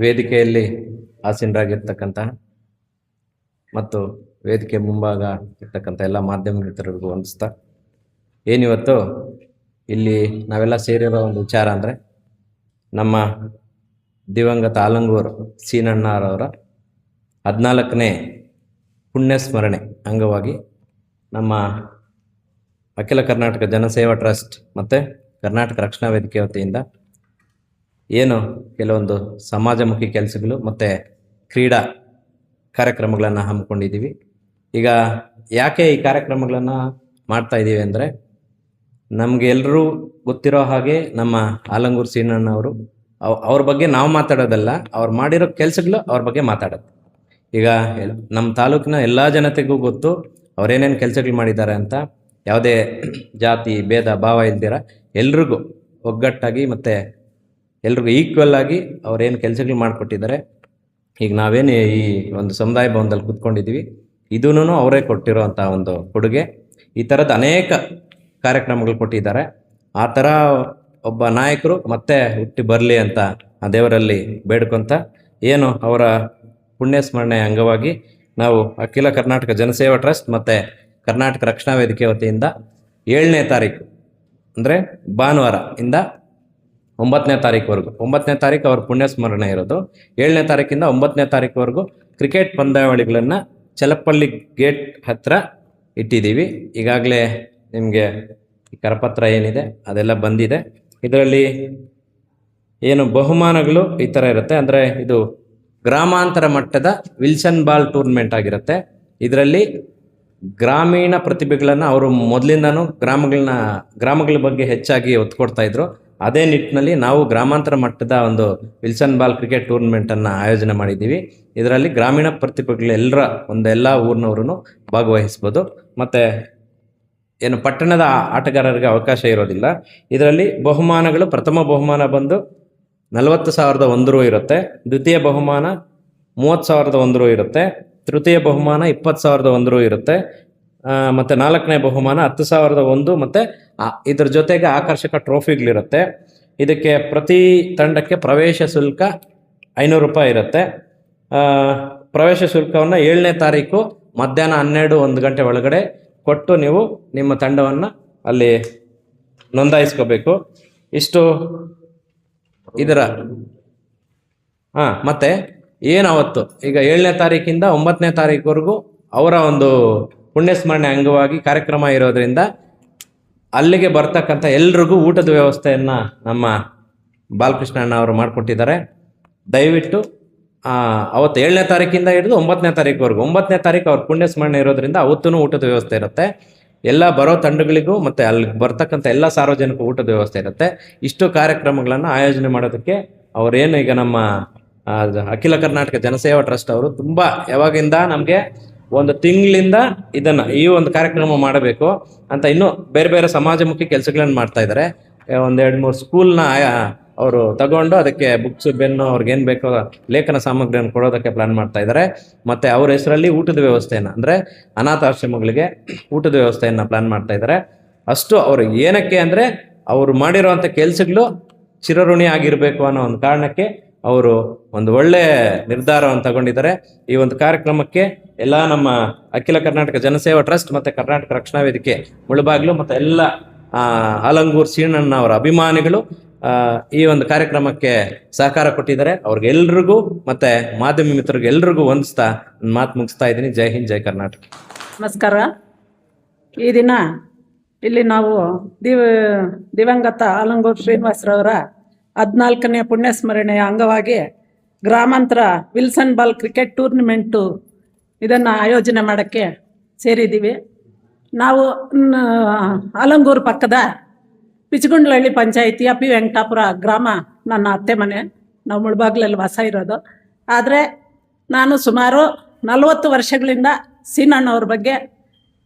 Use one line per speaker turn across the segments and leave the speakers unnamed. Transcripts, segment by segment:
ವೇದಿಕೆಯಲ್ಲಿ ಆಸೀನರಾಗಿರ್ತಕ್ಕಂತಹ ಮತ್ತು ವೇದಿಕೆ ಮುಂಭಾಗ ಇರ್ತಕ್ಕಂಥ ಎಲ್ಲ ಮಾಧ್ಯಮ ಮಿತ್ರರಿಗೂ ವಂದಿಸ್ತಾ, ಏನಿವತ್ತು ಇಲ್ಲಿ ನಾವೆಲ್ಲ ಸೇರಿರೋ ಒಂದು ವಿಚಾರ ಅಂದರೆ ನಮ್ಮ ದಿವಂಗತ ಆಲಂಗೂರು ಸೀನಣ್ಣರವರ 14ನೇ ಪುಣ್ಯ ಸ್ಮರಣೆ ಅಂಗವಾಗಿ ನಮ್ಮ ಅಖಿಲ ಕರ್ನಾಟಕ ಜನಸೇವಾ ಟ್ರಸ್ಟ್ ಮತ್ತು ಕರ್ನಾಟಕ ರಕ್ಷಣಾ ವೇದಿಕೆ ವತಿಯಿಂದ ಏನು ಕೆಲವೊಂದು ಸಮಾಜಮುಖಿ ಕೆಲಸಗಳು ಮತ್ತು ಕ್ರೀಡಾ ಕಾರ್ಯಕ್ರಮಗಳನ್ನು ಹಮ್ಮಿಕೊಂಡಿದ್ದೀವಿ. ಈಗ ಯಾಕೆ ಈ ಕಾರ್ಯಕ್ರಮಗಳನ್ನು ಮಾಡ್ತಾ ಇದ್ದೀವಿ ಅಂದರೆ, ನಮಗೆ ಎಲ್ಲರೂ ಗೊತ್ತಿರೋ ಹಾಗೆ ನಮ್ಮ ಆಲಂಗೂರು ಸೀನಣ್ಣವರು ಅವ್ರ ಬಗ್ಗೆ ನಾವು ಮಾತಾಡೋದಲ್ಲ, ಅವ್ರು ಮಾಡಿರೋ ಕೆಲಸಗಳು ಅವ್ರ ಬಗ್ಗೆ ಮಾತಾಡೋದು. ಈಗ ನಮ್ಮ ತಾಲೂಕಿನ ಎಲ್ಲ ಜನತೆಗೂ ಗೊತ್ತು ಅವರೇನೇನು ಕೆಲಸಗಳು ಮಾಡಿದ್ದಾರೆ ಅಂತ. ಯಾವುದೇ ಜಾತಿ ಭೇದ ಭಾವ ಇಲ್ದಿರ ಎಲ್ರಿಗೂ ಒಗ್ಗಟ್ಟಾಗಿ ಮತ್ತು ಎಲ್ರಿಗೂ ಈಕ್ವಲ್ ಆಗಿ ಅವ್ರೇನು ಕೆಲಸಗಳು ಮಾಡಿಕೊಟ್ಟಿದ್ದಾರೆ. ಈಗ ನಾವೇನು ಈ ಒಂದು ಸಮುದಾಯ ಭವನದಲ್ಲಿ ಕೂತ್ಕೊಂಡಿದ್ದೀವಿ, ಇದೂ ಅವರೇ ಕೊಟ್ಟಿರೋವಂಥ ಒಂದು ಕೊಡುಗೆ. ಈ ಥರದ ಅನೇಕ ಕಾರ್ಯಕ್ರಮಗಳು ಕೊಟ್ಟಿದ್ದಾರೆ. ಆ ಥರ ಒಬ್ಬ ನಾಯಕರು ಮತ್ತೆ ಹುಟ್ಟಿ ಬರಲಿ ಅಂತ ಆ ದೇವರಲ್ಲಿ ಬೇಡ್ಕೊತ, ಏನು ಅವರ ಪುಣ್ಯ ಸ್ಮರಣೆ ಅಂಗವಾಗಿ ನಾವು ಅಖಿಲ ಕರ್ನಾಟಕ ಜನಸೇವಾ ಟ್ರಸ್ಟ್ ಮತ್ತು ಕರ್ನಾಟಕ ರಕ್ಷಣಾ ವೇದಿಕೆ ವತಿಯಿಂದ 7ನೇ ತಾರೀಕು ಅಂದರೆ ಭಾನುವಾರ ಇಂದ 9ನೇ ತಾರೀಕುವರೆಗೂ, 9ನೇ ತಾರೀಕು ಅವ್ರ ಪುಣ್ಯ ಸ್ಮರಣೆ ಇರೋದು, 7ನೇ ತಾರೀಕಿಂದ 9ನೇ ತಾರೀಕುವರೆಗೂ ಕ್ರಿಕೆಟ್ ಪಂದ್ಯಾವಳಿಗಳನ್ನು ಚಲಪಲ್ಲಿ ಗೇಟ್ ಹತ್ರ ಇಟ್ಟಿದ್ದೀವಿ. ಈಗಾಗಲೇ ನಿಮಗೆ ಈ ಕರಪತ್ರ ಏನಿದೆ ಅದೆಲ್ಲ ಬಂದಿದೆ. ಇದರಲ್ಲಿ ಏನು ಬಹುಮಾನಗಳು ಈ ಥರ ಇರುತ್ತೆ ಅಂದರೆ, ಇದು ಗ್ರಾಮಾಂತರ ಮಟ್ಟದ ವಿಲ್ಸನ್ ಬಾಲ್ ಟೂರ್ನಮೆಂಟ್ ಆಗಿರುತ್ತೆ. ಇದರಲ್ಲಿ ಗ್ರಾಮೀಣ ಪ್ರತಿಭೆಗಳನ್ನು ಅವರು ಮೊದಲಿಂದನೂ ಗ್ರಾಮಗಳ ಬಗ್ಗೆ ಹೆಚ್ಚಾಗಿ ಒತ್ತು ಕೊಡ್ತಾ ಇದ್ರು. ಅದೇ ನಿಟ್ಟಿನಲ್ಲಿ ನಾವು ಗ್ರಾಮಾಂತರ ಮಟ್ಟದ ಒಂದು ವಿಲ್ಸನ್ ಬಾಲ್ ಕ್ರಿಕೆಟ್ ಟೂರ್ನಮೆಂಟನ್ನು ಆಯೋಜನೆ ಮಾಡಿದ್ದೀವಿ. ಇದರಲ್ಲಿ ಗ್ರಾಮೀಣ ಪ್ರತಿಭೆಗಳೆಲ್ಲರ ಎಲ್ಲ ಊರಿನವರು ಭಾಗವಹಿಸ್ಬೋದು. ಮತ್ತು ಏನು ಪಟ್ಟಣದ ಆಟಗಾರರಿಗೆ ಅವಕಾಶ ಇರೋದಿಲ್ಲ. ಇದರಲ್ಲಿ ಬಹುಮಾನಗಳು, ಪ್ರಥಮ ಬಹುಮಾನ ಬಂದು 40,001 ರು ಇರುತ್ತೆ, ದ್ವಿತೀಯ ಬಹುಮಾನ 30,001 ರು ಇರುತ್ತೆ, ತೃತೀಯ ಬಹುಮಾನ 20,001 ರು ಇರುತ್ತೆ, ಮತ್ತು 4ನೇ ಬಹುಮಾನ 10,001 ಮತ್ತು ಇದ್ರ ಜೊತೆಗೆ ಆಕರ್ಷಕ ಟ್ರೋಫಿಗಳಿರುತ್ತೆ. ಇದಕ್ಕೆ ಪ್ರತಿ ತಂಡಕ್ಕೆ ಪ್ರವೇಶ ಶುಲ್ಕ 500 ರೂಪಾಯಿ ಇರುತ್ತೆ. ಪ್ರವೇಶ ಶುಲ್ಕವನ್ನು 7ನೇ ತಾರೀಕು ಮಧ್ಯಾಹ್ನ 12-1 ಗಂಟೆ ಒಳಗಡೆ ಕೊಟ್ಟು ನೀವು ನಿಮ್ಮ ತಂಡವನ್ನು ಅಲ್ಲಿ ನೋಂದಾಯಿಸ್ಕೋಬೇಕು. ಇಷ್ಟು ಇದರ ಮತ್ತು ಏನಾವತ್ತು ಈಗ 7ನೇ ತಾರೀಕಿಂದ 9ನೇ ತಾರೀಕುವರೆಗೂ ಅವರ ಒಂದು ಪುಣ್ಯಸ್ಮರಣೆ ಅಂಗವಾಗಿ ಕಾರ್ಯಕ್ರಮ ಇರೋದ್ರಿಂದ ಅಲ್ಲಿಗೆ ಬರ್ತಕ್ಕಂಥ ಎಲ್ರಿಗೂ ಊಟದ ವ್ಯವಸ್ಥೆಯನ್ನು ನಮ್ಮ ಬಾಲಕೃಷ್ಣಣ್ಣ ಅವರು ಮಾಡಿಕೊಟ್ಟಿದ್ದಾರೆ. ದಯವಿಟ್ಟು ಅವತ್ತು 7ನೇ ತಾರೀಕಿಂದ ಹಿಡಿದು 9ನೇ ತಾರೀಕುವರೆಗೂ, 9ನೇ ತಾರೀಕು ಅವ್ರ ಪುಣ್ಯಸ್ಮರಣೆ ಇರೋದ್ರಿಂದ ಅವತ್ತೂ ಊಟದ ವ್ಯವಸ್ಥೆ ಇರುತ್ತೆ. ಎಲ್ಲ ಬರೋ ತಂಡಗಳಿಗೂ ಮತ್ತು ಅಲ್ಲಿ ಬರ್ತಕ್ಕಂಥ ಎಲ್ಲ ಸಾರ್ವಜನಿಕ ಊಟದ ವ್ಯವಸ್ಥೆ ಇರುತ್ತೆ. ಇಷ್ಟು ಕಾರ್ಯಕ್ರಮಗಳನ್ನು ಆಯೋಜನೆ ಮಾಡೋದಕ್ಕೆ ಅವರೇನು ಈಗ ನಮ್ಮ ಅಖಿಲ ಕರ್ನಾಟಕ ಜನಸೇವಾ ಟ್ರಸ್ಟ್ ಅವರು ತುಂಬ ಯಾವಾಗಿಂದ ನಮಗೆ ಒಂದು ತಿಂಗಳಿಂದ ಈ ಒಂದು ಕಾರ್ಯಕ್ರಮ ಮಾಡಬೇಕು ಅಂತ ಇನ್ನೂ ಬೇರೆ ಬೇರೆ ಸಮಾಜಮುಖಿ ಕೆಲಸಗಳನ್ನು ಮಾಡ್ತಾ ಇದ್ದಾರೆ. 1-2-3 ಸ್ಕೂಲ್ನ ಅವರು ತಗೊಂಡು ಅದಕ್ಕೆ ಬುಕ್ಸ್, ಬೆನ್ನು, ಅವ್ರಿಗೇನು ಬೇಕೋ ಲೇಖನ ಸಾಮಗ್ರಿಯನ್ನು ಕೊಡೋದಕ್ಕೆ ಪ್ಲಾನ್ ಮಾಡ್ತಾ ಇದ್ದಾರೆ. ಮತ್ತು ಅವ್ರ ಹೆಸರಲ್ಲಿ ಊಟದ ವ್ಯವಸ್ಥೆಯನ್ನು ಅಂದರೆ ಅನಾಥಾಶ್ರಮಗಳಿಗೆ ಊಟದ ವ್ಯವಸ್ಥೆಯನ್ನು ಪ್ಲಾನ್ ಮಾಡ್ತಾ ಇದ್ದಾರೆ. ಅಷ್ಟು ಅವರು ಏನಕ್ಕೆ ಅಂದರೆ ಅವರು ಮಾಡಿರೋವಂಥ ಕೆಲಸಗಳು ಚಿರಋಣಿ ಆಗಿರಬೇಕು ಅನ್ನೋ ಒಂದು ಕಾರಣಕ್ಕೆ ಅವರು ಒಂದು ಒಳ್ಳೆಯ ನಿರ್ಧಾರವನ್ನು ತಗೊಂಡಿದ್ದಾರೆ. ಈ ಒಂದು ಕಾರ್ಯಕ್ರಮಕ್ಕೆ ಎಲ್ಲ ನಮ್ಮ ಅಖಿಲ ಕರ್ನಾಟಕ ಜನಸೇವಾ ಟ್ರಸ್ಟ್ ಮತ್ತು ಕರ್ನಾಟಕ ರಕ್ಷಣಾ ವೇದಿಕೆ ಮುಳುಬಾಗಿಲು ಮತ್ತು ಎಲ್ಲ ಆಲಂಗೂರು ಸೀನಣ್ಣ ಅವರ ಅಭಿಮಾನಿಗಳು ಈ ಒಂದು ಕಾರ್ಯಕ್ರಮಕ್ಕೆ ಸಹಕಾರ ಕೊಟ್ಟಿದ್ದಾರೆ. ಅವ್ರಿಗೆಲ್ರಿಗೂ ಮತ್ತು ಮಾಧ್ಯಮ ಮಿತ್ರರಿಗೆ ಎಲ್ರಿಗೂ ವಂದಿಸ್ತಾ ಮಾತು ಮುಗಿಸ್ತಾ ಇದ್ದೀನಿ. ಜೈ ಹಿಂದ್, ಜೈ ಕರ್ನಾಟಕ.
ನಮಸ್ಕಾರ. ಈ ದಿನ ಇಲ್ಲಿ ನಾವು ದಿವಂಗತ ಆಲಂಗೂರು ಶ್ರೀನಿವಾಸರವರ 14ನೇ ಪುಣ್ಯಸ್ಮರಣೆಯ ಅಂಗವಾಗಿ ಗ್ರಾಮಾಂತರ ವಿಲ್ಸನ್ ಬಾಲ್ ಕ್ರಿಕೆಟ್ ಟೂರ್ನಿಮೆಂಟು ಇದನ್ನು ಆಯೋಜನೆ ಮಾಡೋಕ್ಕೆ ಸೇರಿದ್ದೀವಿ. ನಾವು ಆಲಂಗೂರು ಪಕ್ಕದ ಪಿಚಗುಂಡ್ಲಹಳ್ಳಿ ಪಂಚಾಯಿತಿಯ ಪಿ ವೆಂಕಟಾಪುರ ಗ್ರಾಮ ನನ್ನ ಅತ್ತೆ ಮನೆ. ನಾವು ಮುಳಬಾಗ್ಲಲ್ಲಿ ವಾಸ ಇರೋದು. ಆದರೆ ನಾನು ಸುಮಾರು 40 ವರ್ಷಗಳಿಂದ ಸೀನಣ್ಣವ್ರ ಬಗ್ಗೆ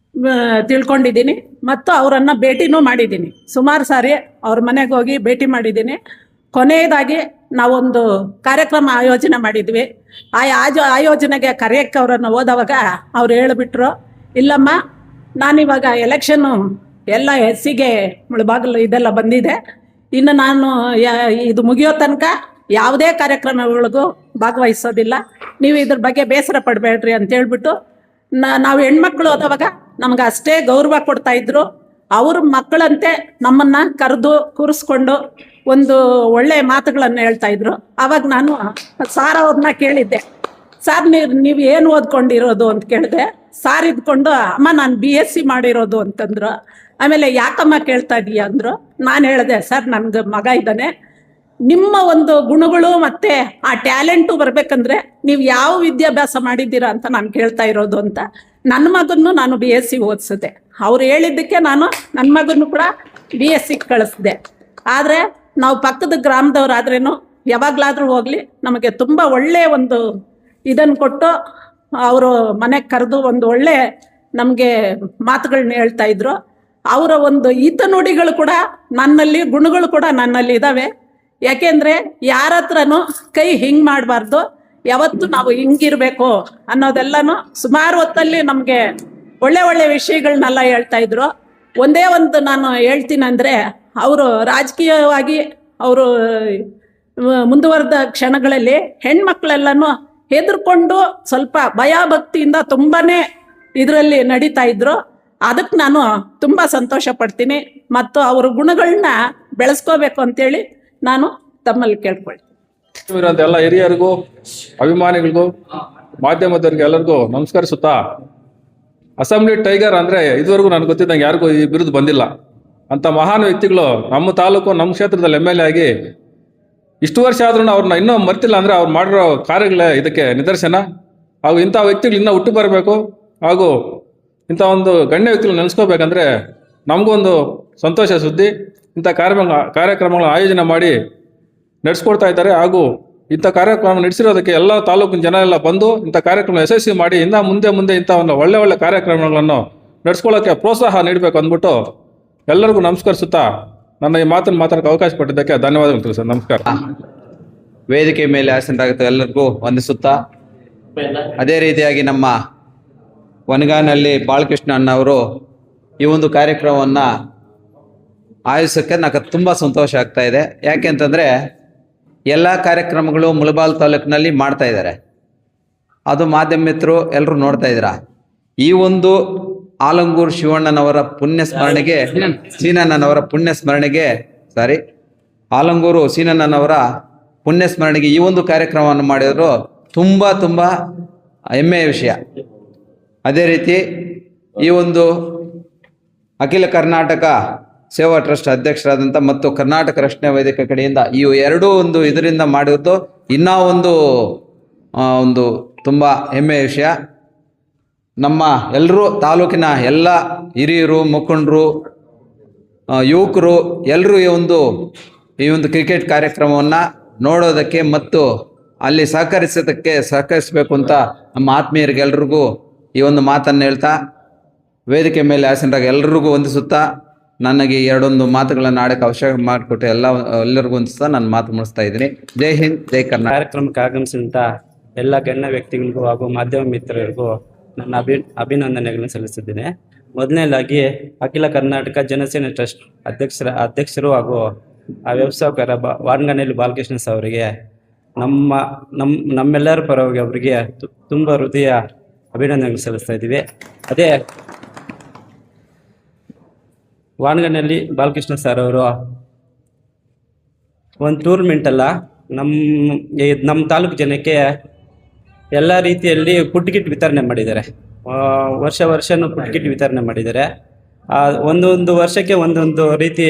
ತಿಳ್ಕೊಂಡಿದ್ದೀನಿ ಮತ್ತು ಅವರನ್ನು ಭೇಟಿನೂ ಮಾಡಿದ್ದೀನಿ. ಸುಮಾರು ಸಾರಿ ಅವ್ರ ಮನೆಗೆ ಹೋಗಿ ಭೇಟಿ ಮಾಡಿದ್ದೀನಿ. ಕೊನೆಯದಾಗಿ ನಾವೊಂದು ಕಾರ್ಯಕ್ರಮ ಆಯೋಜನೆ ಮಾಡಿದ್ವಿ. ಆಯೋಜನೆಗೆ ಕರೆಯಕ್ಕೆ ಅವರನ್ನು ಹೋದವಾಗ ಅವ್ರು ಹೇಳಿಬಿಟ್ರು, ಇಲ್ಲಮ್ಮ ನಾನಿವಾಗ ಎಲೆಕ್ಷನ್ನು ಎಲ್ಲ ಎಸ್ಸಿಗೆ ಮುಳಬಾಗಿಲು ಇದೆಲ್ಲ ಬಂದಿದೆ, ಇನ್ನು ನಾನು ಇದು ಮುಗಿಯೋ ತನಕ ಯಾವುದೇ ಕಾರ್ಯಕ್ರಮಗಳಿಗೂ ಭಾಗವಹಿಸೋದಿಲ್ಲ. ನೀವು ಇದ್ರ ಬಗ್ಗೆ ಬೇಸರ ಪಡಬೇಡ್ರಿ ಅಂತ ಹೇಳ್ಬಿಟ್ಟು ನಾವು ಹೆಣ್ಮಕ್ಳು ಹೋದವಾಗ ನಮ್ಗೆ ಅಷ್ಟೇ ಗೌರವ ಕೊಡ್ತಾ ಇದ್ರು. ಅವ್ರ ಮಕ್ಕಳಂತೆ ನಮ್ಮನ್ನ ಕರೆದು ಕೂರಿಸ್ಕೊಂಡು ಒಂದು ಒಳ್ಳೆ ಮಾತುಗಳನ್ನು ಹೇಳ್ತಾ ಇದ್ರು. ಆವಾಗ ನಾನು ಸಾರ್ ಅವ್ರನ್ನ ಕೇಳಿದ್ದೆ, ಸಾರ್ ನೀವು ಏನು ಓದ್ಕೊಂಡಿರೋದು ಅಂತ ಕೇಳಿದೆ. ಸಾರ್ ಇದ್ಕೊಂಡು ಅಮ್ಮ ನಾನು BSc ಮಾಡಿರೋದು ಅಂತಂದ್ರು. ಆಮೇಲೆ ಯಾಕಮ್ಮ ಕೇಳ್ತಾ ಇದೀಯ ಅಂದರು. ನಾನು ಹೇಳಿದೆ, ಸರ್ ನನಗೆ ಮಗ ಇದ್ದಾನೆ, ನಿಮ್ಮ ಒಂದು ಗುಣಗಳು ಮತ್ತು ಆ ಟ್ಯಾಲೆಂಟು ಬರಬೇಕಂದ್ರೆ ನೀವು ಯಾವ ವಿದ್ಯಾಭ್ಯಾಸ ಮಾಡಿದ್ದೀರಾ ಅಂತ ನಾನು ಕೇಳ್ತಾ ಇರೋದು ಅಂತ. ನನ್ನ ಮಗನ್ನು ನಾನು BSc ಓದಿಸಿದೆ. ಅವ್ರು ಹೇಳಿದ್ದಕ್ಕೆ ನಾನು ನನ್ನ ಮಗನ್ನು ಕೂಡ BSc ಕಳಿಸಿದೆ. ಆದರೆ ನಾವು ಪಕ್ಕದ ಗ್ರಾಮದವ್ರಾದ್ರೇನು ಯಾವಾಗಲಾದರೂ ಹೋಗಲಿ ನಮಗೆ ತುಂಬ ಒಳ್ಳೆಯ ಒಂದು ಇದನ್ನು ಕೊಟ್ಟು ಅವರು ಮನೆಗೆ ಕರೆದು ಒಂದು ಒಳ್ಳೆ ನಮಗೆ ಮಾತುಗಳನ್ನ ಹೇಳ್ತಾ ಇದ್ರು. ಅವರ ಒಂದು ಹಿತ ನುಡಿಗಳು ಕೂಡ ನನ್ನಲ್ಲಿ, ಗುಣಗಳು ಕೂಡ ನನ್ನಲ್ಲಿ ಇದ್ದಾವೆ. ಯಾಕೆಂದರೆ ಯಾರ ಹತ್ರನೂ ಕೈ ಹಿಂಗೆ ಮಾಡಬಾರ್ದು, ಯಾವತ್ತು ನಾವು ಹಿಂಗಿರಬೇಕು ಅನ್ನೋದೆಲ್ಲನೂ ಸುಮಾರು ಹೊತ್ತಲ್ಲಿ ನಮಗೆ ಒಳ್ಳೆ ಒಳ್ಳೆ ವಿಷಯಗಳನ್ನೆಲ್ಲ ಹೇಳ್ತಾ ಇದ್ರು. ಒಂದೇ ಒಂದು ನಾನು ಹೇಳ್ತೀನಿ ಅಂದರೆ, ಅವರು ರಾಜಕೀಯವಾಗಿ ಅವರು ಮುಂದುವರೆದ ಕ್ಷಣಗಳಲ್ಲಿ ಹೆಣ್ಮಕ್ಳೆಲ್ಲನೂ ಹೆದರ್ಕೊಂಡು ಸ್ವಲ್ಪ ಭಯ ಭಕ್ತಿಯಿಂದ ತುಂಬಾ ಇದರಲ್ಲಿ ನಡೀತಾ ಇದ್ರು. ಅದಕ್ಕೆ ನಾನು ತುಂಬ ಸಂತೋಷ ಪಡ್ತೀನಿ ಮತ್ತು ಅವ್ರ ಗುಣಗಳನ್ನ ಬೆಳೆಸ್ಕೋಬೇಕು ಅಂತೇಳಿ ನಾನು ತಮ್ಮಲ್ಲಿ ಕೇಳ್ಕೊಳ್ತೀನಿ.
ಎಲ್ಲ ಹಿರಿಯರಿಗೂ, ಅಭಿಮಾನಿಗಳಿಗೂ, ಮಾಧ್ಯಮದವ್ರಿಗೆ ಎಲ್ಲರಿಗೂ ನಮಸ್ಕರಿಸುತ್ತಾ, ಅಸೆಂಬ್ಲಿ ಟೈಗರ್ ಅಂದರೆ ಇದುವರೆಗೂ ನನಗೆ ಗೊತ್ತಿದ್ದಂಗೆ ಯಾರಿಗೂ ಈ ಬಿರುದು ಬಂದಿಲ್ಲ. ಅಂಥ ಮಹಾನ್ ವ್ಯಕ್ತಿಗಳು ನಮ್ಮ ತಾಲೂಕು, ನಮ್ಮ ಕ್ಷೇತ್ರದಲ್ಲಿ MLA ಆಗಿ ಇಷ್ಟು ವರ್ಷ ಆದ್ರೂ ಅವ್ರನ್ನ ಇನ್ನೂ ಮರ್ತಿಲ್ಲ ಅಂದರೆ ಅವ್ರು ಮಾಡಿರೋ ಕಾರ್ಯಗಳೇ ಇದಕ್ಕೆ ನಿದರ್ಶನ. ಹಾಗೂ ಇಂಥ ವ್ಯಕ್ತಿಗಳು ಇನ್ನೂ ಹುಟ್ಟು ಬರಬೇಕು, ಹಾಗೂ ಇಂಥ ಒಂದು ಗಣ್ಯ ವ್ಯಕ್ತಿಗಳು ನೆನೆಸ್ಕೋಬೇಕಂದ್ರೆ ನಮಗೂ ಒಂದು ಸಂತೋಷ ಸುದ್ದಿ. ಇಂಥ ಕಾರ್ಯಕ್ರಮಗಳ ಆಯೋಜನೆ ಮಾಡಿ ನಡೆಸ್ಕೊಡ್ತಾ ಇದ್ದಾರೆ. ಹಾಗೂ ಇಂಥ ಕಾರ್ಯಕ್ರಮ ನಡೆಸಿರೋದಕ್ಕೆ ಎಲ್ಲ ತಾಲೂಕಿನ ಜನ ಎಲ್ಲ ಬಂದು ಇಂಥ ಕಾರ್ಯಕ್ರಮ ಯಶಸ್ವಿ ಮಾಡಿ ಇನ್ನು ಮುಂದೆ ಇಂಥ ಒಂದು ಒಳ್ಳೆ ಕಾರ್ಯಕ್ರಮಗಳನ್ನು ನಡೆಸ್ಕೊಳ್ಳೋಕ್ಕೆ ಪ್ರೋತ್ಸಾಹ ನೀಡಬೇಕು ಅಂದ್ಬಿಟ್ಟು ಎಲ್ಲರಿಗೂ ನಮಸ್ಕರಿಸುತ್ತಾ ನನ್ನ ಈ ಮಾತನ್ನು ಮಾತಾಡೋಕ್ಕೆ ಅವಕಾಶ ಕೊಟ್ಟಿದ್ದಕ್ಕೆ ಧನ್ಯವಾದಗಳು ತಿಳಿಸ. ನಮಸ್ಕಾರ.
ವೇದಿಕೆ ಮೇಲೆ ಆಸೀನರಾಗುತ್ತ ಎಲ್ಲರಿಗೂ ವಂದಿಸುತ್ತಾ, ಅದೇ ರೀತಿಯಾಗಿ ನಮ್ಮ ವನಗಾನಲ್ಲಿ ಬಾಲಕೃಷ್ಣ ಅಣ್ಣವರು ಈ ಒಂದು ಕಾರ್ಯಕ್ರಮವನ್ನು ಆಯೋಜಿಸೋಕ್ಕೆ ನನಗೆ ತುಂಬ ಸಂತೋಷ ಆಗ್ತಾ ಇದೆ. ಯಾಕೆ ಅಂತಂದರೆ ಎಲ್ಲ ಕಾರ್ಯಕ್ರಮಗಳು ಮುಳಬಾಲ್ ತಾಲೂಕಿನಲ್ಲಿ ಮಾಡ್ತಾ ಇದ್ದಾರೆ. ಅದು ಮಾಧ್ಯಮ ಮಿತ್ರರು ಎಲ್ಲರೂ ನೋಡ್ತಾ ಇದ್ದೀರಾ. ಈ ಒಂದು ಆಲಂಗೂರು ಶಿವಣ್ಣನವರ ಪುಣ್ಯ ಸ್ಮರಣೆಗೆ, ಆಲಂಗೂರು ಸೀನಣ್ಣನವರ ಪುಣ್ಯ ಸ್ಮರಣೆಗೆ ಈ ಒಂದು ಕಾರ್ಯಕ್ರಮವನ್ನು ಮಾಡಿದ್ರು ತುಂಬ ಹೆಮ್ಮೆಯ ವಿಷಯ. ಅದೇ ರೀತಿ ಈ ಒಂದು ಅಖಿಲ ಕರ್ನಾಟಕ ಸೇವಾ ಟ್ರಸ್ಟ್ ಅಧ್ಯಕ್ಷರಾದಂಥ ಮತ್ತು ಕರ್ನಾಟಕ ರಕ್ಷಣಾ ವೇದಿಕೆ ಕಡೆಯಿಂದ ಈ ಎರಡೂ ಒಂದು ಇದರಿಂದ ಮಾಡಿದ್ದು ಇನ್ನೂ ಒಂದು ತುಂಬ ಹೆಮ್ಮೆಯ ವಿಷಯ. ನಮ್ಮ ಎಲ್ಲರೂ ತಾಲೂಕಿನ ಎಲ್ಲ ಹಿರಿಯರು, ಮುಖಂಡರು, ಯುವಕರು ಎಲ್ಲರೂ ಈ ಒಂದು ಕ್ರಿಕೆಟ್ ಕಾರ್ಯಕ್ರಮವನ್ನು ನೋಡೋದಕ್ಕೆ ಮತ್ತು ಅಲ್ಲಿ ಸಹಕರಿಸಬೇಕು ಅಂತ ನಮ್ಮ ಆತ್ಮೀಯರಿಗೆಲ್ರಿಗೂ ಈ ಒಂದು ಮಾತನ್ನು ಹೇಳ್ತಾ, ವೇದಿಕೆ ಮೇಲೆ ಆಸೀನರಾಗಿ ಎಲ್ಲರಿಗೂ ವಂದಿಸುತ್ತಾ, ನನಗೆ ಎರಡೊಂದು ಮಾತುಗಳನ್ನು ಆಡೋಕ್ಕೆ ಅವಕಾಶ ಮಾಡಿಕೊಟ್ಟು ಎಲ್ಲರಿಗೂ ವಂದಿಸ್ತಾ ನನ್ನ ಮಾತು ಮುಗಿಸ್ತಾ ಇದ್ದೀನಿ. ಜೈ ಹಿಂದ್, ಜೈ ಕರ್ನಾಟಕ.
ಕಾರ್ಯಕ್ರಮಕ್ಕೆ ಆಗಮಿಸಿದಂಥ ಎಲ್ಲ ಗಣ್ಯ ವ್ಯಕ್ತಿಗಳಿಗೂ ಹಾಗೂ ಮಾಧ್ಯಮ ಮಿತ್ರರಿಗೂ ನನ್ನ ಅಭಿನಂದನೆಗಳನ್ನು ಸಲ್ಲಿಸಿದ್ದೇನೆ. ಮೊದಲನೇದಾಗಿ ಅಖಿಲ ಕರ್ನಾಟಕ ಜನಸೇನೆ ಟ್ರಸ್ಟ್ ಅಧ್ಯಕ್ಷರು ಹಾಗೂ ವ್ಯವಸ್ಥಾಪಕರ ವಾರ್ನಗನಹಳ್ಳಿ ಬಾಲಕೃಷ್ಣ ಅವರಿಗೆ ನಮ್ಮೆಲ್ಲರ ಪರವಾಗಿ ಅವರಿಗೆ ತುಂಬ ಹೃದಯ ಅಭಿನಂದನೆಗಳು ಸಲ್ಲಿಸ್ತಾ ಇದ್ದೀವಿ. ಅದೇ ವಾರ್ನಗನಹಳ್ಳಿ ಬಾಲಕೃಷ್ಣ ಸರ್ ಅವರು ಒಂದು ಟೂರ್ನಮೆಂಟ್ ಅಲ್ಲ, ನಮ್ಮ ತಾಲೂಕು ಜನಕ್ಕೆ ಎಲ್ಲ ರೀತಿಯಲ್ಲಿ ಫುಡ್ ಕಿಟ್ ವಿತರಣೆ ಮಾಡಿದ್ದಾರೆ. ವರ್ಷನೂ ಫುಡ್ ಕಿಟ್ ವಿತರಣೆ ಮಾಡಿದ್ದಾರೆ. ಒಂದೊಂದು ವರ್ಷಕ್ಕೆ ಒಂದೊಂದು ರೀತಿ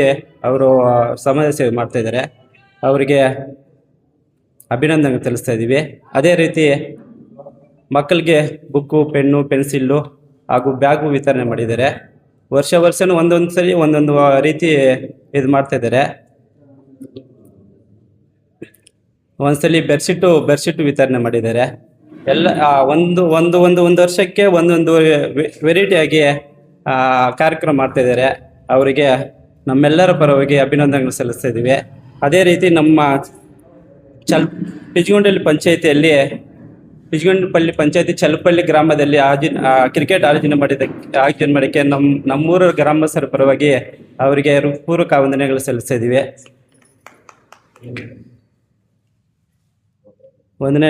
ಅವರು ಸಮಾಜ ಸೇವೆ ಮಾಡ್ತಾಯಿದ್ದಾರೆ. ಅವರಿಗೆ ಅಭಿನಂದನೆ ತಿಳಿಸ್ತಾ ಇದ್ದೀವಿ. ಅದೇ ರೀತಿ ಮಕ್ಕಳಿಗೆ ಬುಕ್ಕು, ಪೆನ್ನು, ಪೆನ್ಸಿಲ್ಲು ಹಾಗೂ ಬ್ಯಾಗು ವಿತರಣೆ ಮಾಡಿದ್ದಾರೆ. ವರ್ಷನೂ ಒಂದೊಂದು ಸರಿ ಒಂದೊಂದು ರೀತಿ ಇದು ಮಾಡ್ತಾಯಿದ್ದಾರೆ. ಒಂದ್ಸಲಿ ಬೆಡ್ಶೀಟು ವಿತರಣೆ ಮಾಡಿದ್ದಾರೆ. ಎಲ್ಲ ಒಂದು ವರ್ಷಕ್ಕೆ ಒಂದೊಂದು ವೆರೈಟಿಯಾಗಿ ಕಾರ್ಯಕ್ರಮ ಮಾಡ್ತಾಯಿದ್ದಾರೆ. ಅವರಿಗೆ ನಮ್ಮೆಲ್ಲರ ಪರವಾಗಿ ಅಭಿನಂದನೆಗಳು ಸಲ್ಲಿಸ್ತಾ ಇದ್ದೀವಿ. ಅದೇ ರೀತಿ ನಮ್ಮ ಪಿಜಗೊಂಡಳ್ಳಿ ಪಂಚಾಯತಿ ಚಲಪಳ್ಳಿ ಗ್ರಾಮದಲ್ಲಿ ಕ್ರಿಕೆಟ್ ಆಯೋಜನೆ ಮಾಡೋಕ್ಕೆ ನಮ್ಮೂರ ಗ್ರಾಮಸ್ಥರ ಪರವಾಗಿ ಅವರಿಗೆ ಪೂರ್ವಕ ವಂದನೆಗಳು ಸಲ್ಲಿಸ್ತಾ ಇದ್ದೀವಿ. ಒಂದನೇ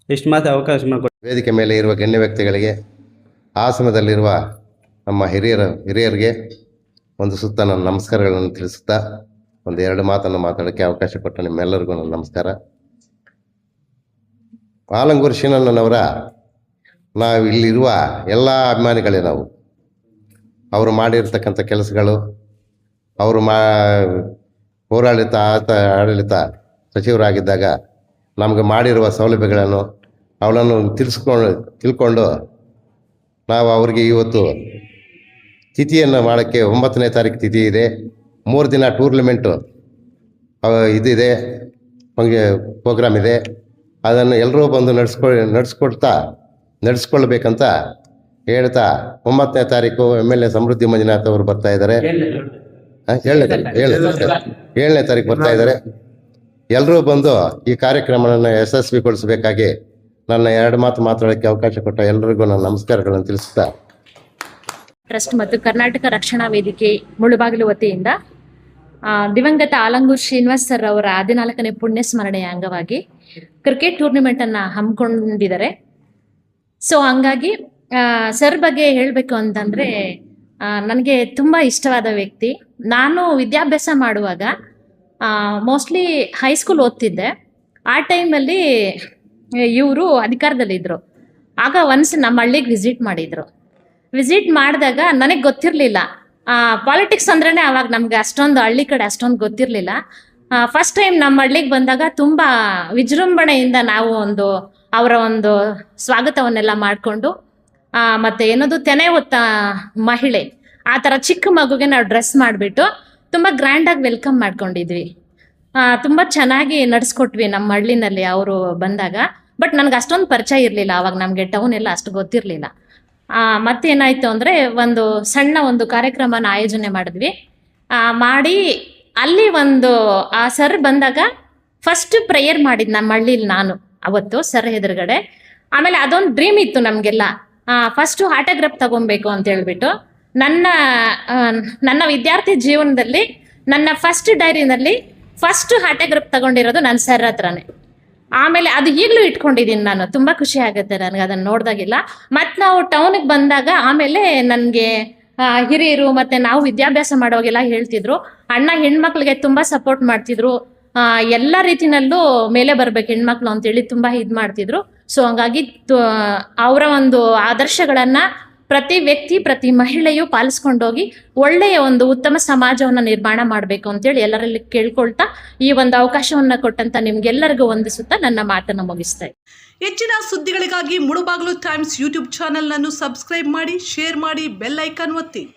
ಇಷ್ಟು ಮಾತು ಅವಕಾಶ ಮಾಡಿಕೊಟ್ಟು
ವೇದಿಕೆ ಮೇಲೆ ಇರುವ ಗಣ್ಯ ವ್ಯಕ್ತಿಗಳಿಗೆ, ಆಸನದಲ್ಲಿರುವ ನಮ್ಮ ಹಿರಿಯರಿಗೆ ಒಂದು ಸುತ್ತ ನನ್ನ ನಮಸ್ಕಾರಗಳನ್ನು ತಿಳಿಸುತ್ತಾ ಒಂದು 2 ಮಾತನ್ನು ಮಾತಾಡೋಕ್ಕೆ ಅವಕಾಶ ಕೊಟ್ಟ ನಿಮ್ಮೆಲ್ಲರಿಗೂ ನನ್ನ ನಮಸ್ಕಾರ. ಆಲಂಗೂರು ಶ್ರೀನಣ್ಣನವರ ನಾವು ಇಲ್ಲಿರುವ ಎಲ್ಲ ಅಭಿಮಾನಿಗಳೇ ನಾವು. ಅವರು ಮಾಡಿರ್ತಕ್ಕಂಥ ಕೆಲಸಗಳು, ಅವರು ಆಡಳಿತ ಸಚಿವರಾಗಿದ್ದಾಗ ನಮಗೆ ಮಾಡಿರುವ ಸೌಲಭ್ಯಗಳನ್ನು ಅವಳನ್ನು ತಿಳ್ಕೊಂಡು ನಾವು ಅವ್ರಿಗೆ ಇವತ್ತು ತಿಥಿಯನ್ನು ಮಾಡೋಕ್ಕೆ 9ನೇ ತಾರೀಕು ತಿಥಿ ಇದೆ. 3 ದಿನ ಟೂರ್ನಮೆಂಟು ಇದಿದೆ, ಪ್ರೋಗ್ರಾಮ್ ಇದೆ. ಅದನ್ನು ಎಲ್ಲರೂ ಬಂದು ನಡೆಸ್ಕೊಳ್ಬೇಕಂತ ಹೇಳ್ತಾ 9ನೇ ತಾರೀಕು MLA ಸಮೃದ್ಧಿ ಮಂಜುನಾಥ್ ಅವರು ಬರ್ತಾ ಇದ್ದಾರೆ. 7ನೇ ತಾರೀಕು ಬರ್ತಾ ಇದ್ದಾರೆ. ಎಲ್ಲರೂ ಬಂದು ಈ ಕಾರ್ಯಕ್ರಮವನ್ನು ಯಶಸ್ವಿಗೊಳಿಸಬೇಕಾಗಿ ನನ್ನ 2 ಮಾತು ಮಾತಾಡೋಕ್ಕೆ ಅವಕಾಶ ಕೊಟ್ಟ ಎಲ್ಲರಿಗೂ ನನ್ನ ನಮಸ್ಕಾರಗಳನ್ನು ತಿಳಿಸುತ್ತಾ,
ಟ್ರಸ್ಟ್ ಮತ್ತು ಕರ್ನಾಟಕ ರಕ್ಷಣಾ ವೇದಿಕೆ ಮುಳುಬಾಗಿಲು ವತಿಯಿಂದ ದಿವಂಗತ ಆಲಂಗೂರು ಶ್ರೀನಿವಾಸ್ ಸರ್ ಅವರ 14ನೇ ಪುಣ್ಯ ಸ್ಮರಣೆಯ ಅಂಗವಾಗಿ ಕ್ರಿಕೆಟ್ ಟೂರ್ನಿಮೆಂಟ್ ಅನ್ನ ಹಮ್ಮಿಕೊಂಡಿದ್ದಾರೆ. ಸೊ ಹಂಗಾಗಿ ಸರ್ ಬಗ್ಗೆ ಹೇಳಬೇಕು ಅಂತಂದ್ರೆ ನನಗೆ ತುಂಬ ಇಷ್ಟವಾದ ವ್ಯಕ್ತಿ. ನಾನು ವಿದ್ಯಾಭ್ಯಾಸ ಮಾಡುವಾಗ ಮೋಸ್ಟ್ಲಿ ಹೈಸ್ಕೂಲ್ ಓದ್ತಿದ್ದೆ. ಆ ಟೈಮಲ್ಲಿ ಇವರು ಅಧಿಕಾರದಲ್ಲಿದ್ದರು. ಆಗ ಒನ್ಸ್ ನಮ್ಮ ಹಳ್ಳಿಗೆ ವಿಸಿಟ್ ಮಾಡಿದಾಗ ನನಗೆ ಗೊತ್ತಿರಲಿಲ್ಲ ಪಾಲಿಟಿಕ್ಸ್ ಅಂದ್ರೇ ಅವಾಗ ನಮ್ಗೆ ಅಷ್ಟೊಂದು ಹಳ್ಳಿ ಕಡೆ ಅಷ್ಟೊಂದು ಗೊತ್ತಿರಲಿಲ್ಲ. ಫಸ್ಟ್ ಟೈಮ್ ನಮ್ಮ ಹಳ್ಳಿಗೆ ಬಂದಾಗ ತುಂಬ ವಿಜೃಂಭಣೆಯಿಂದ ನಾವು ಅವರ ಒಂದು ಸ್ವಾಗತವನ್ನೆಲ್ಲ ಮಾಡಿಕೊಂಡು ಮತ್ತು ಏನದು ತೆನೆ ಹೊತ್ತ ಮಹಿಳೆ ಆ ಥರ ಚಿಕ್ಕ ಮಗುಗೆ ನಾವು ಡ್ರೆಸ್ ಮಾಡಿಬಿಟ್ಟು ತುಂಬ ಗ್ರ್ಯಾಂಡಾಗಿ ವೆಲ್ಕಮ್ ಮಾಡ್ಕೊಂಡಿದ್ವಿ. ತುಂಬ ಚೆನ್ನಾಗಿ ನಡೆಸ್ಕೊಟ್ವಿ ನಮ್ಮ ಹಳ್ಳಿನಲ್ಲಿ ಅವರು ಬಂದಾಗ. ಬಟ್ ನನಗೆ ಅಷ್ಟೊಂದು ಪರಿಚಯ ಇರಲಿಲ್ಲ ಆವಾಗ, ನಮಗೆ ಟೌನ್ ಎಲ್ಲ ಅಷ್ಟು ಗೊತ್ತಿರಲಿಲ್ಲ. ಮತ್ತೇನಾಯಿತು ಅಂದರೆ ಸಣ್ಣ ಒಂದು ಕಾರ್ಯಕ್ರಮನ ಆಯೋಜನೆ ಮಾಡಿದ್ವಿ. ಮಾಡಿ ಅಲ್ಲಿ ಆ ಸರ್ ಬಂದಾಗ ಫಸ್ಟ್ ಪ್ರೇಯರ್ ಮಾಡಿದ್ದು ನಮ್ಮ ಹಳ್ಳಿಲಿ ನಾನು ಅವತ್ತು ಸರ್ ಎದುರುಗಡೆ. ಆಮೇಲೆ ಅದೊಂದು ಡ್ರೀಮ್ ಇತ್ತು ನಮಗೆಲ್ಲ, ಫಸ್ಟು ಆಟೋಗ್ರಾಫ್ ತಗೊಬೇಕು ಅಂತ ಹೇಳ್ಬಿಟ್ಟು. ನನ್ನ ವಿದ್ಯಾರ್ಥಿ ಜೀವನದಲ್ಲಿ ನನ್ನ ಫಸ್ಟ್ ಡೈರಿನಲ್ಲಿ ಫಸ್ಟ್ ಆಟೋಗ್ರಾಫ್ ತಗೊಂಡಿರೋದು ನನ್ನ ಸರ್ ಹತ್ರನೇ. ಆಮೇಲೆ ಅದು ಈಗಲೂ ಇಟ್ಕೊಂಡಿದ್ದೀನಿ ನಾನು. ತುಂಬ ಖುಷಿ ಆಗುತ್ತೆ ನನಗೆ ಅದನ್ನು ನೋಡಿದಾಗೆಲ್ಲ. ಮತ್ತು ನಾವು ಟೌನಿಗೆ ಬಂದಾಗ ಆಮೇಲೆ ನನಗೆ ಹಿರಿಯರು ಮತ್ತು ನಾವು ವಿದ್ಯಾಭ್ಯಾಸ ಮಾಡೋವಾಗೆಲ್ಲ ಹೇಳ್ತಿದ್ರು, ಅಣ್ಣ ಹೆಣ್ಮಕ್ಳಿಗೆ ತುಂಬ ಸಪೋರ್ಟ್ ಮಾಡ್ತಿದ್ರು, ಎಲ್ಲ ರೀತಿನಲ್ಲೂ ಮೇಲೆ ಬರ್ಬೇಕು ಹೆಣ್ಮಕ್ಳು ಅಂತೇಳಿ ತುಂಬ ಇದು ಮಾಡ್ತಿದ್ರು. ಸೊ ಹಂಗಾಗಿ ಅವರ ಒಂದು ಆದರ್ಶಗಳನ್ನು ಪ್ರತಿ ವ್ಯಕ್ತಿ ಪ್ರತಿ ಮಹಿಳೆಯು ಪಾಲಿಸ್ಕೊಂಡೋಗಿ ಒಳ್ಳೆಯ ಒಂದು ಉತ್ತಮ ಸಮಾಜವನ್ನು ನಿರ್ಮಾಣ ಮಾಡಬೇಕು ಅಂತೇಳಿ ಎಲ್ಲರಲ್ಲಿ ಕೇಳ್ಕೊಳ್ತಾ ಈ ಒಂದು ಅವಕಾಶವನ್ನು ಕೊಟ್ಟಂತ ನಿಮ್ಗೆಲ್ಲರಿಗೂ ವಂದಿಸುತ್ತಾ ನನ್ನ ಮಾತನ್ನು ಮುಗಿಸ್ತಾ ಇದ್ದೀನಿ.
ಹೆಚ್ಚಿನ ಸುದ್ದಿಗಳಿಗಾಗಿ ಮುಳುಬಾಗಿಲು ಟೈಮ್ಸ್ ಯೂಟ್ಯೂಬ್ ಚಾನೆಲ್ ಅನ್ನು ಸಬ್ಸ್ಕ್ರೈಬ್ ಮಾಡಿ, ಶೇರ್ ಮಾಡಿ, ಬೆಲ್ ಐಕಾನ್ ಒತ್ತಿ.